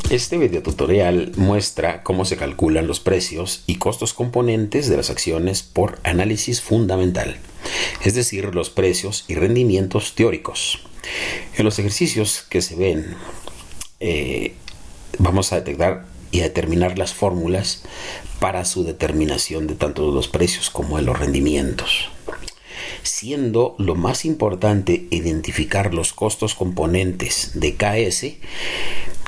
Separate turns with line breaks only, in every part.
Este video tutorial muestra cómo se calculan los precios y costos componentes de las acciones por análisis fundamental, es decir, los precios y rendimientos teóricos. En los ejercicios que se ven, vamos a detectar y a determinar las fórmulas para su determinación de tanto los precios como de los rendimientos, siendo lo más importante identificar los costos componentes de KS,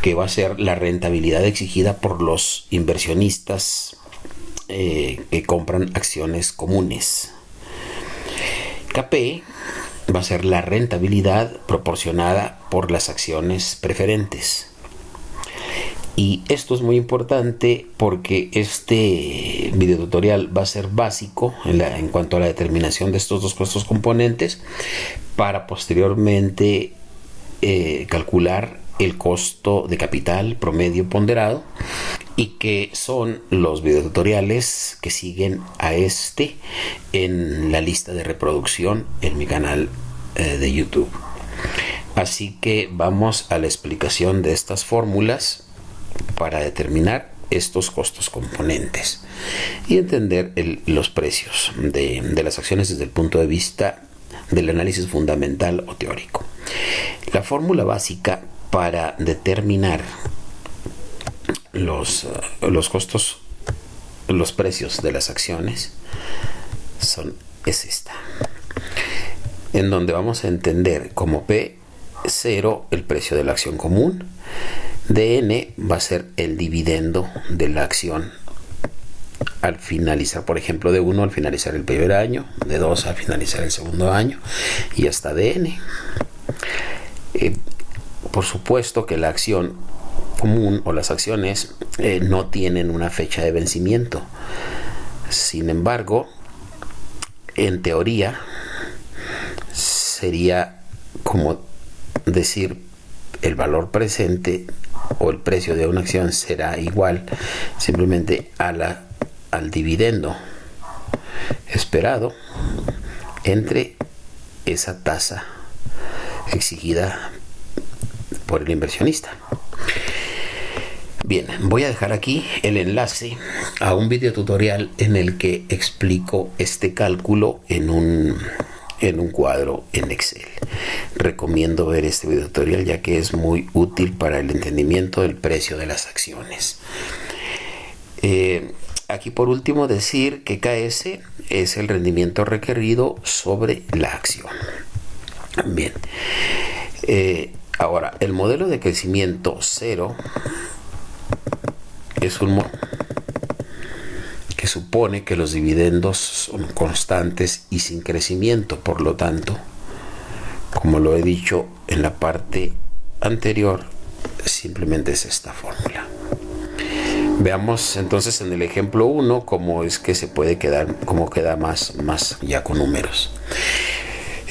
que va a ser la rentabilidad exigida por los inversionistas que compran acciones comunes. KP va a ser la rentabilidad proporcionada por las acciones preferentes. Y esto es muy importante porque este video tutorial va a ser básico en cuanto a la determinación de estos dos costos componentes para posteriormente calcular el costo de capital promedio ponderado, y que son los videotutoriales que siguen a este en la lista de reproducción en mi canal de YouTube. Así que vamos a la explicación de estas fórmulas para determinar estos costos componentes y entender los precios de las acciones desde el punto de vista del análisis fundamental o teórico. La fórmula básica para determinar los costos, los precios de las acciones es esta, en donde vamos a entender como P0 el precio de la acción común, DN va a ser el dividendo de la acción al finalizar, por ejemplo, de 1 al finalizar el primer año, de 2 al finalizar el segundo año, y hasta DN. Por supuesto que la acción común o las acciones no tienen una fecha de vencimiento. Sin embargo, en teoría sería como decir el valor presente o el precio de una acción será igual simplemente al dividendo esperado entre esa tasa exigida por el inversionista. Bien, voy a dejar aquí el enlace a un video tutorial en el que explico este cálculo en un cuadro en Excel. Recomiendo ver este video tutorial ya que es muy útil para el entendimiento del precio de las acciones. Aquí por último decir que KS es el rendimiento requerido sobre la acción. Bien, ahora el modelo de crecimiento cero es un modelo que supone que los dividendos son constantes y sin crecimiento. Por lo tanto, como lo he dicho en la parte anterior, simplemente es esta fórmula. Veamos entonces en el ejemplo 1 cómo es que se puede quedar, cómo queda más ya con números.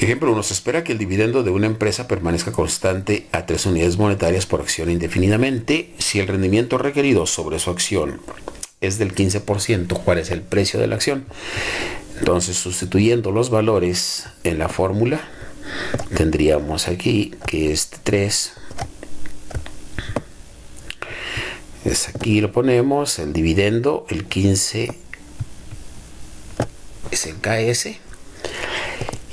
Ejemplo 1. Se espera que el dividendo de una empresa permanezca constante a 3 unidades monetarias por acción indefinidamente. Si el rendimiento requerido sobre su acción es del 15%, ¿cuál es el precio de la acción? Entonces, sustituyendo los valores en la fórmula, tendríamos aquí que este 3 es aquí, lo ponemos, el dividendo, el 15 es el KS,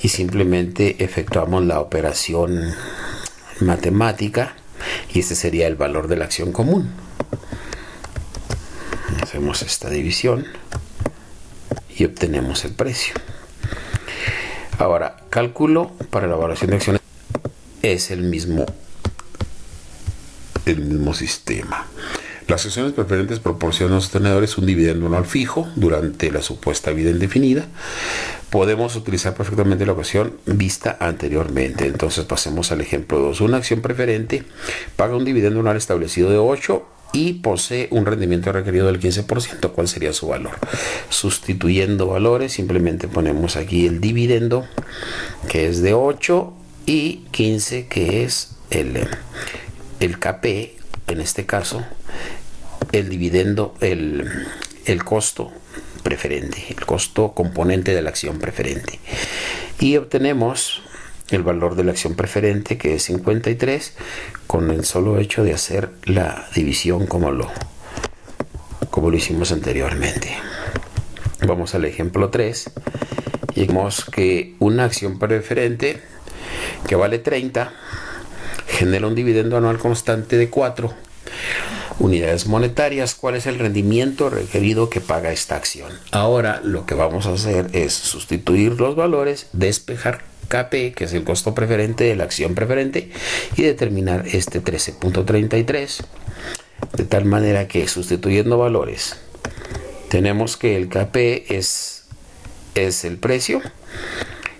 y simplemente efectuamos la operación matemática y este sería el valor de la acción común. Hacemos esta división y obtenemos el precio. Ahora, cálculo para la evaluación de acciones es el mismo sistema. Las acciones preferentes proporcionan a los tenedores un dividendo anual fijo durante la supuesta vida indefinida. Podemos utilizar perfectamente la ecuación vista anteriormente. Entonces pasemos al ejemplo 2. Una acción preferente paga un dividendo anual establecido de 8 y posee un rendimiento requerido del 15%. ¿Cuál sería su valor? Sustituyendo valores, simplemente ponemos aquí el dividendo, que es de 8, y 15, que es el KP, en este caso, el dividendo, el costo preferente, el costo componente de la acción preferente. Y obtenemos el valor de la acción preferente, que es 53, con el solo hecho de hacer la división como lo hicimos anteriormente. Vamos al ejemplo 3 y vemos que una acción preferente que vale 30 genera un dividendo anual constante de 4 unidades monetarias. ¿Cuál es el rendimiento requerido que paga esta acción? Ahora lo que vamos a hacer es sustituir los valores, despejar KP, que es el costo preferente de la acción preferente, y determinar este 13.33, de tal manera que, sustituyendo valores, tenemos que el KP es el precio,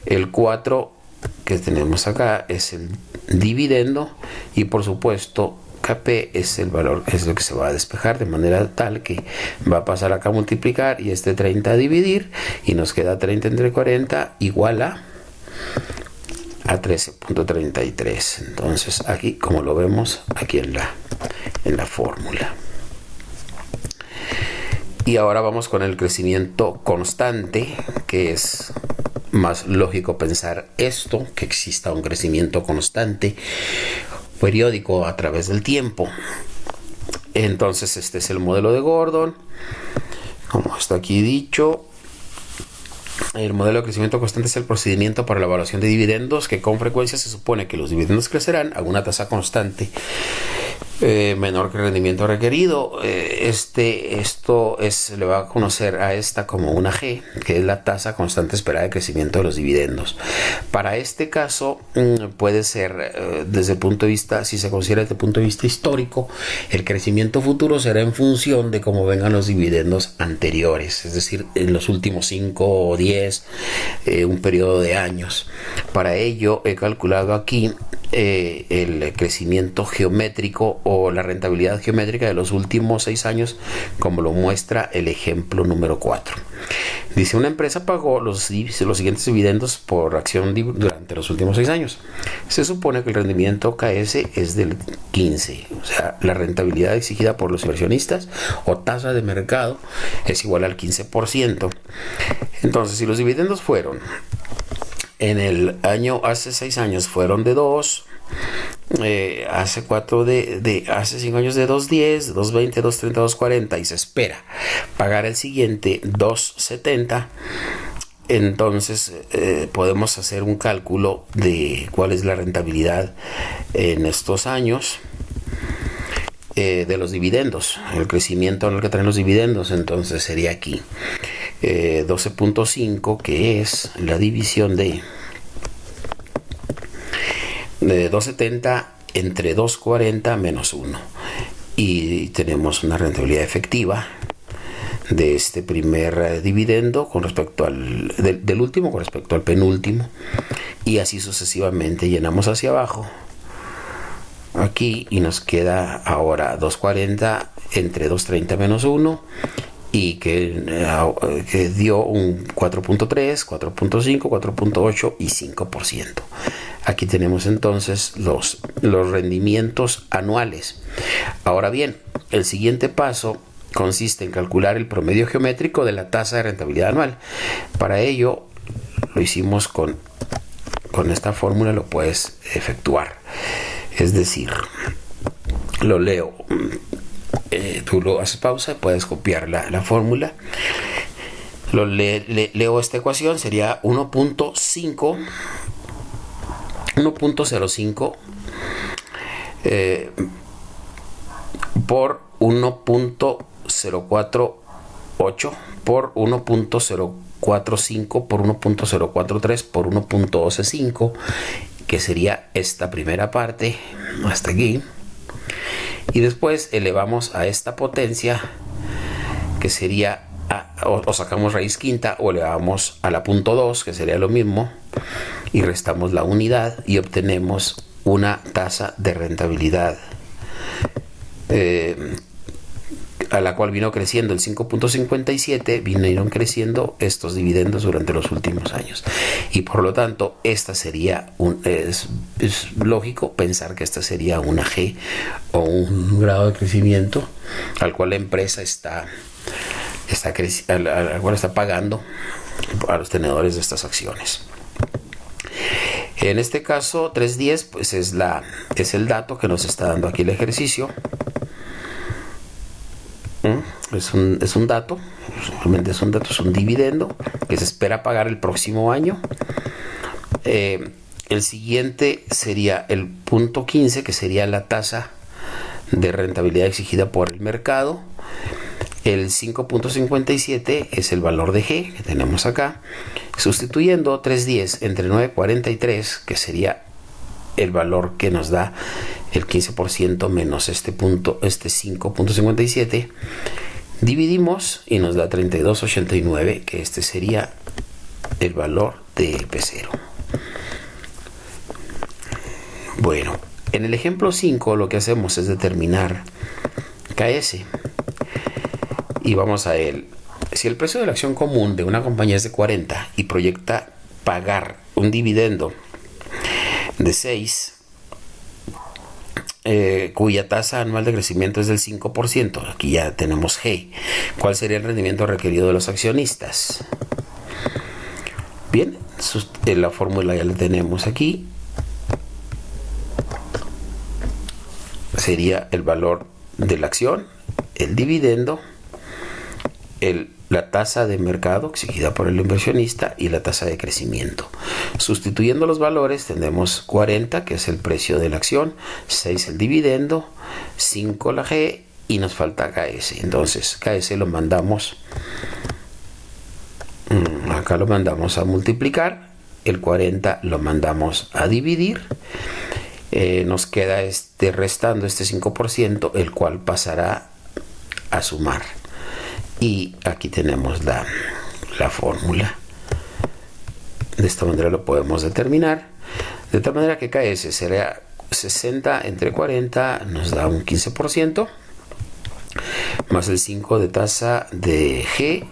el 4 que tenemos acá es el dividendo, y por supuesto KP es el valor, es lo que se va a despejar, de manera tal que va a pasar acá a multiplicar y este 30 a dividir, y nos queda 30 entre 40 igual a 13.33. Entonces aquí, como lo vemos aquí en la fórmula. Y ahora vamos con el crecimiento constante, que es más lógico pensar esto, que exista un crecimiento constante periódico a través del tiempo. Entonces este es el modelo de Gordon, como está aquí dicho. El modelo de crecimiento constante es el procedimiento para la evaluación de dividendos, que con frecuencia se supone que los dividendos crecerán a una tasa constante menor que el rendimiento requerido. Esto le va a conocer a esta como una G, que es la tasa constante esperada de crecimiento de los dividendos. Para este caso puede ser desde el punto de vista, si se considera desde el punto de vista histórico, el crecimiento futuro será en función de cómo vengan los dividendos anteriores, es decir, en los últimos 5 o 10, un periodo de años. Para ello he calculado aquí el crecimiento geométrico o la rentabilidad geométrica de los últimos 6 años, como lo muestra el ejemplo número 4. Dice, una empresa pagó los siguientes dividendos por acción durante los últimos 6 años. Se supone que el rendimiento KS es del 15, o sea, la rentabilidad exigida por los inversionistas o tasa de mercado es igual al 15%. Entonces, si los dividendos fueron en el año, hace 6 años fueron de 2, hace 5 años de 2.10, 2.20, 2.30, 2.40, y se espera pagar el siguiente 2.70, entonces podemos hacer un cálculo de cuál es la rentabilidad en estos años de los dividendos, el crecimiento en el que traen los dividendos. Entonces sería aquí 12.5, que es la división de 2.70 entre 2.40 menos 1, y tenemos una rentabilidad efectiva de este primer dividendo con respecto del último con respecto al penúltimo, y así sucesivamente. Llenamos hacia abajo aquí y nos queda ahora 2.40 entre 2.30 menos 1, y que dio un 4.3, 4.5, 4.8 y 5%. Aquí tenemos entonces los rendimientos anuales. Ahora bien, el siguiente paso consiste en calcular el promedio geométrico de la tasa de rentabilidad anual. Para ello lo hicimos con esta fórmula, lo puedes efectuar. Es decir, lo leo. Tú lo haces pausa, puedes copiar la fórmula. Leo esta ecuación, sería 1.05 por 1.048 por 1.045 por 1.043 por 1.125, que sería esta primera parte hasta aquí, y después elevamos a esta potencia, que sería o sacamos raíz quinta o elevamos a la punto 2, que sería lo mismo, y restamos la unidad y obtenemos una tasa de rentabilidad a la cual vino creciendo el 5.57, vinieron creciendo estos dividendos durante los últimos años, y por lo tanto esta sería es lógico pensar que esta sería una G o un grado de crecimiento al cual la empresa al cual está pagando a los tenedores de estas acciones. En este caso 310 pues es el dato que nos está dando aquí el ejercicio. Es un dato, simplemente es un dato, es un dividendo que se espera pagar el próximo año. El siguiente sería el punto 15, que sería la tasa de rentabilidad exigida por el mercado. El 5.57 es el valor de G que tenemos acá. Sustituyendo 310 entre 9.43, que sería el valor que nos da el 15% menos este 5.57, dividimos y nos da 32.89, que este sería el valor de P0. Bueno, en el ejemplo 5 lo que hacemos es determinar KS. Y vamos a él. Si el precio de la acción común de una compañía es de 40 y proyecta pagar un dividendo de 6, cuya tasa anual de crecimiento es del 5%, aquí ya tenemos G. ¿Cuál sería el rendimiento requerido de los accionistas? Bien, la fórmula ya la tenemos aquí. Sería el valor de la acción, el dividendo, la tasa de mercado exigida por el inversionista y la tasa de crecimiento. Sustituyendo los valores tenemos 40, que es el precio de la acción, 6 el dividendo, 5 la G y nos falta KS. Entonces KS lo mandamos, acá lo mandamos a multiplicar, el 40 lo mandamos a dividir. Nos queda restando este 5%, el cual pasará a sumar. Y aquí tenemos la fórmula. De esta manera lo podemos determinar. De tal manera que KS será 60 entre 40, nos da un 15%, más el 5 de tasa de G,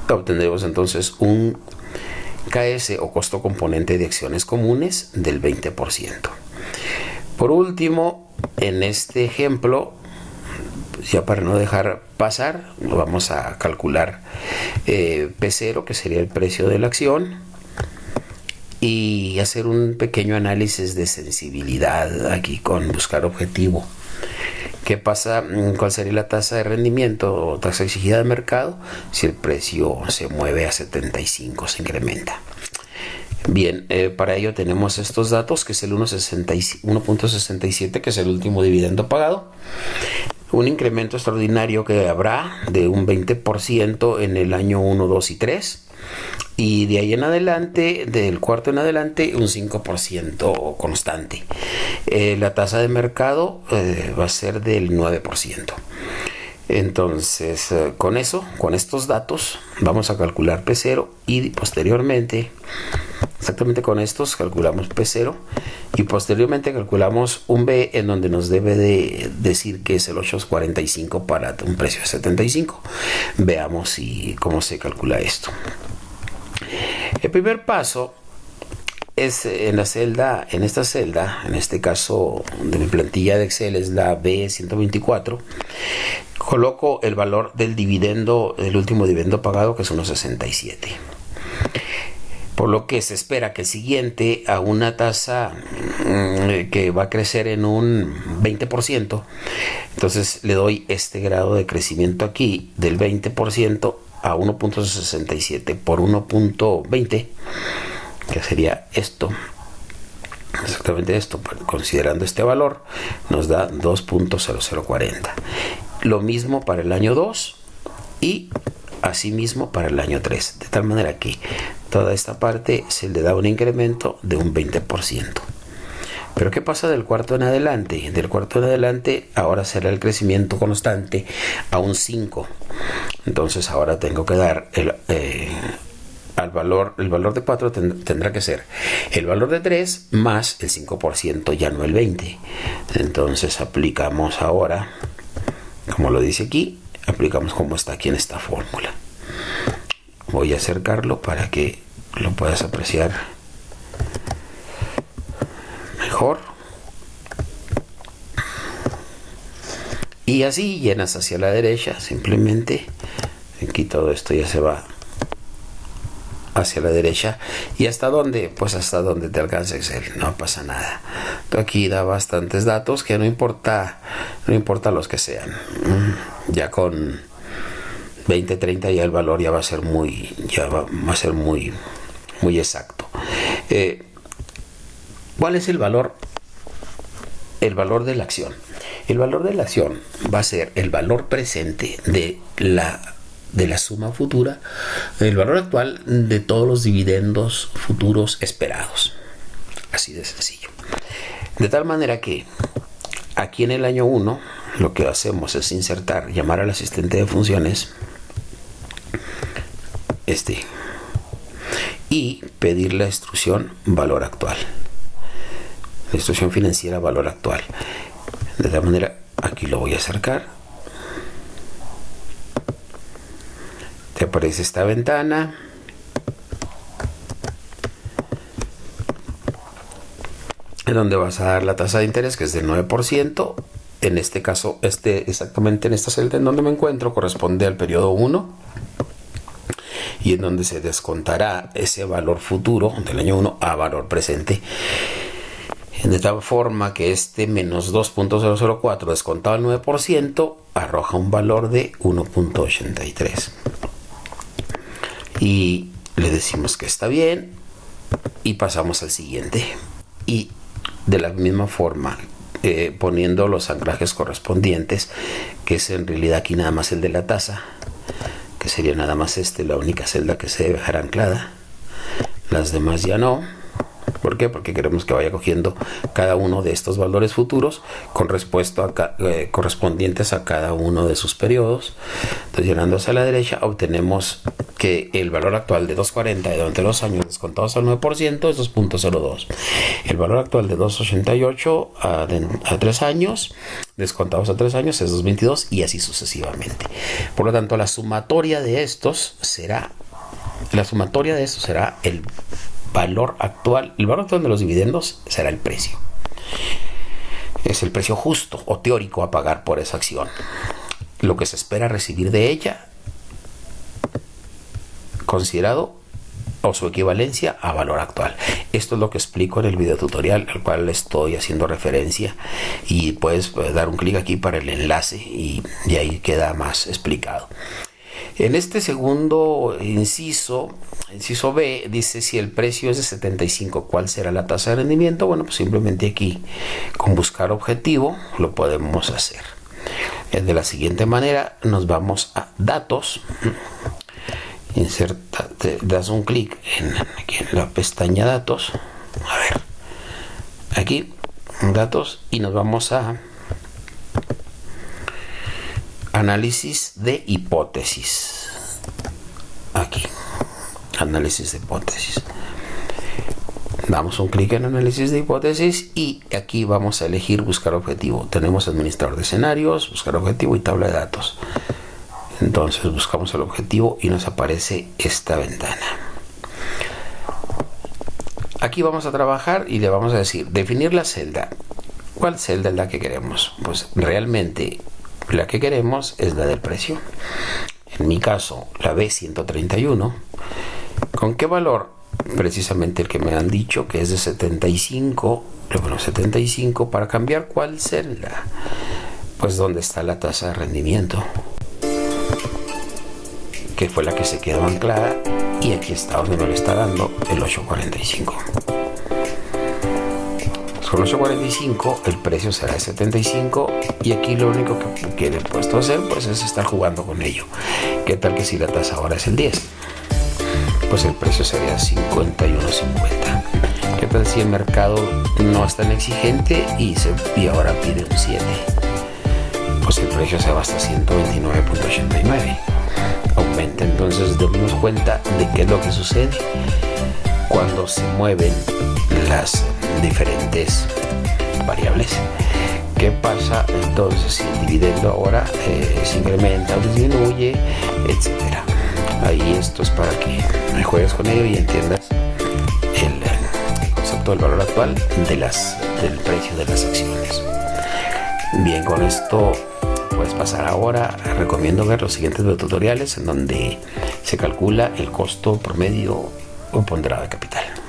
obtendremos entonces un KS o costo componente de acciones comunes del 20%. Por último, en este ejemplo, ya para no dejar pasar, vamos a calcular P0, que sería el precio de la acción, y hacer un pequeño análisis de sensibilidad aquí con buscar objetivo. ¿Qué pasa? ¿Cuál sería la tasa de rendimiento o tasa exigida de mercado si el precio se mueve a 75, se incrementa? Bien, para ello tenemos estos datos, que es el 1.67, que es el último dividendo pagado. Un incremento extraordinario que habrá de un 20% en el año 1, 2 y 3. Y de ahí en adelante, del cuarto en adelante, un 5% constante. La tasa de mercado va a ser del 9%. Entonces, con estos datos, vamos a calcular P0 y posteriormente, exactamente con estos, calculamos P0 y posteriormente calculamos un B en donde nos debe de decir que es el 8.45 para un precio de 75. Veamos cómo se calcula esto. El primer paso es en esta celda, en este caso de mi plantilla de Excel es la B124, coloco el valor del dividendo, el último dividendo pagado, que es 1.67. Por lo que se espera que el siguiente, a una tasa que va a crecer en un 20%, entonces le doy este grado de crecimiento aquí del 20% a 1.67 por 1.20, que sería esto, exactamente esto, considerando este valor, nos da 2.0040. Lo mismo para el año 2 y asimismo para el año 3, de tal manera que toda esta parte se le da un incremento de un 20%. Pero ¿qué pasa del cuarto en adelante? Del cuarto en adelante ahora será el crecimiento constante a un 5. Entonces ahora tengo que dar el valor de 4 tendrá que ser el valor de 3 más el 5%, ya no el 20%. Entonces aplicamos ahora, como lo dice aquí, aplicamos como está aquí en esta fórmula. Voy a acercarlo para que lo puedas apreciar mejor. Y así llenas hacia la derecha, simplemente aquí todo esto ya se va hacia la derecha. ¿Y hasta dónde? Pues hasta donde te alcance Excel, no pasa nada. Aquí da bastantes datos que no importa los que sean. Ya con 20, 30 ya el valor ya va a ser muy exacto. ¿Cuál es el valor? El valor de la acción. El valor de la acción va a ser el valor presente de la suma futura, el valor actual de todos los dividendos futuros esperados. Así de sencillo. De tal manera que aquí en el año 1 lo que hacemos es llamar al asistente de funciones y pedir la instrucción valor actual. La instrucción financiera valor actual. De tal manera, aquí lo voy a acercar. Te aparece esta ventana. En donde vas a dar la tasa de interés, que es del 9%. En este caso, exactamente en esta celda en donde me encuentro, corresponde al periodo 1. Y en donde se descontará ese valor futuro del año 1 a valor presente. De tal forma que menos 2.004 descontado al 9% arroja un valor de 1.83. Y le decimos que está bien y pasamos al siguiente. Y de la misma forma, poniendo los anclajes correspondientes, que es en realidad aquí nada más el de la tasa, que sería nada más la única celda que se debe dejar anclada. Las demás ya no. ¿Por qué? Porque queremos que vaya cogiendo cada uno de estos valores futuros correspondientes a cada uno de sus periodos. Entonces, llenando hacia la derecha, obtenemos que el valor actual de 2.40 durante 2 años descontados al 9% es 2.02. El valor actual de 2.88 a 3 años descontados a 3 años es 2.22 y así sucesivamente. Por lo tanto, la sumatoria de estos será el valor actual. El valor actual de los dividendos será el precio. Es el precio justo o teórico a pagar por esa acción. Lo que se espera recibir de ella, considerado o su equivalencia a valor actual. Esto es lo que explico en el video tutorial al cual estoy haciendo referencia, y puedes dar un clic aquí para el enlace y de ahí queda más explicado. En este segundo inciso B, dice si el precio es de 75, ¿cuál será la tasa de rendimiento? Bueno, pues simplemente aquí con buscar objetivo lo podemos hacer. De la siguiente manera, nos vamos a datos, das un clic aquí en la pestaña datos, a ver, aquí datos, y nos vamos a análisis de hipótesis. Aquí, análisis de hipótesis. Damos un clic en análisis de hipótesis y aquí vamos a elegir buscar objetivo. Tenemos administrador de escenarios, buscar objetivo y tabla de datos. Entonces buscamos el objetivo y nos aparece esta ventana. Aquí vamos a trabajar y le vamos a decir definir la celda. ¿Cuál celda es la que queremos? Pues realmente la que queremos es la del precio. En mi caso, la B131. ¿Con qué valor? Precisamente el que me han dicho, que es de 75. Bueno, 75, para cambiar ¿cuál celda? Pues donde está la tasa de rendimiento, que fue la que se quedó anclada, y aquí está donde me lo está dando el 8.45. Con 8.45 el precio será de 75, y aquí lo único que le he puesto a hacer pues es estar jugando con ello. ¿Qué tal que si la tasa ahora es el 10? Pues el precio sería 51.50. ¿Qué tal si el mercado no es tan exigente y ahora pide un 7? Pues el precio se va hasta 129.89. Aumenta. Entonces debemos cuenta de qué es lo que sucede cuando se mueven las diferentes variables. ¿Qué pasa entonces si el dividendo ahora se incrementa o disminuye, etcétera? Ahí esto es para que me juegues con ello y entiendas el concepto del valor actual del precio de las acciones. Bien, con esto puedes pasar ahora. Recomiendo ver los siguientes tutoriales en donde se calcula el costo promedio un ponderado de capital.